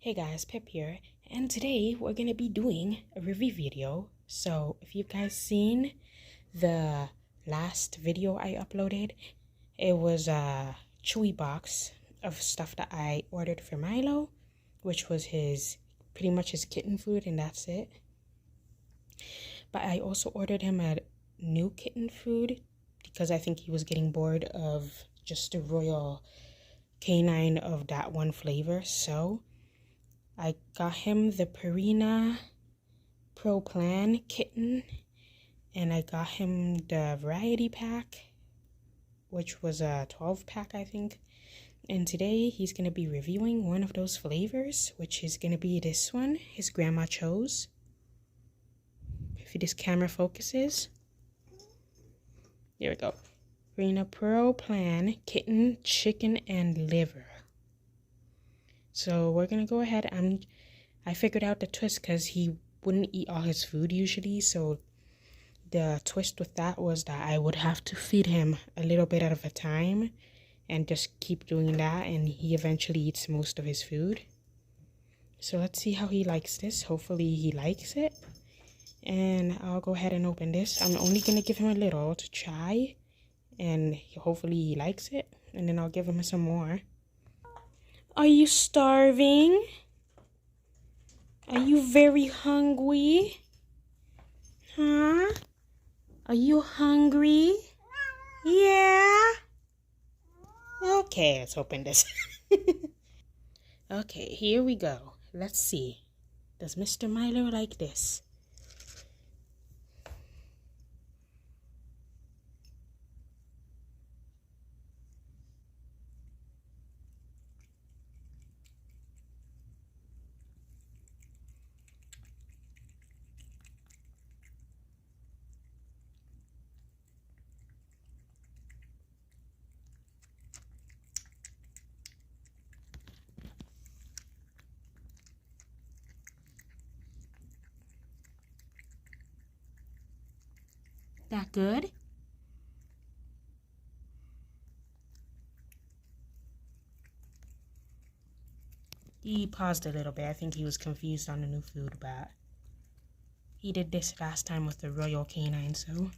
Hey guys, Pip here, and today we're gonna be doing a review video. So if you guys seen the last video I uploaded, it was a chewy box of stuff that I ordered for Milo, which was pretty much his kitten food, and that's it. But I also ordered him a new kitten food because I think he was getting bored of just the royal canine of that one flavor. So I got him the Purina Pro Plan kitten, and I got him the variety pack, which was a 12 pack, I think. And today he's going to be reviewing one of those flavors, which is going to be this one his grandma chose. If this camera focuses. There we go. Purina Pro Plan Kitten Chicken and Liver. So we're gonna go ahead. I figured out the twist because he wouldn't eat all his food usually. So the twist with that was that I would have to feed him a little bit at a time and just keep doing that, and he eventually eats most of his food. So let's see how he likes this. Hopefully he likes it. And I'll go ahead and open this. I'm only gonna give him a little to try, and hopefully he likes it, and then I'll give him some more. Are you starving? Are you very hungry? Huh? Are you hungry? Yeah? Okay, let's open this. Okay, here we go. Let's see. Does Mr. Milo like this? That good? He paused a little bit. I think he was confused on the new food, but he did this last time with the royal canine, so.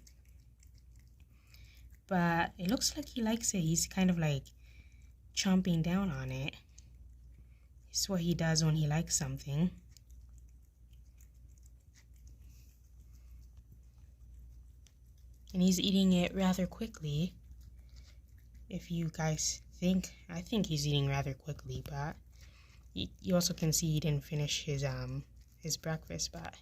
But it looks like he likes it. He's kind of like chomping down on it. It's what he does when he likes something. And he's eating it rather quickly. If you guys think, I think he's eating rather quickly, but you also can see he didn't finish his breakfast, but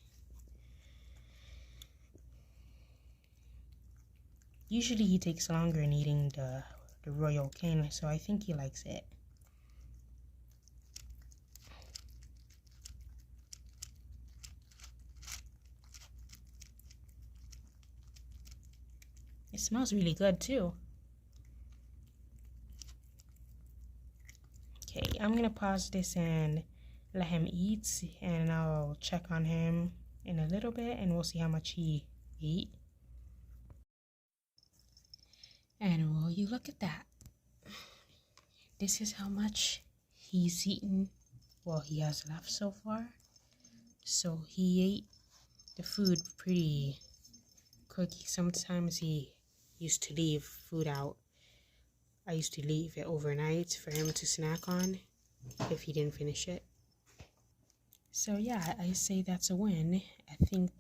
usually he takes longer in eating the royal cane, so I think he likes it. It smells really good too. Okay, I'm gonna pause this and let him eat, and I'll check on him in a little bit, and we'll see how much he ate. And will you look at that? This is how much he's eaten. Well, he has left so far. So he ate the food pretty quick. Sometimes he used to leave food out. I used to leave it overnight for him to snack on if he didn't finish it. So yeah, I say that's a win. I think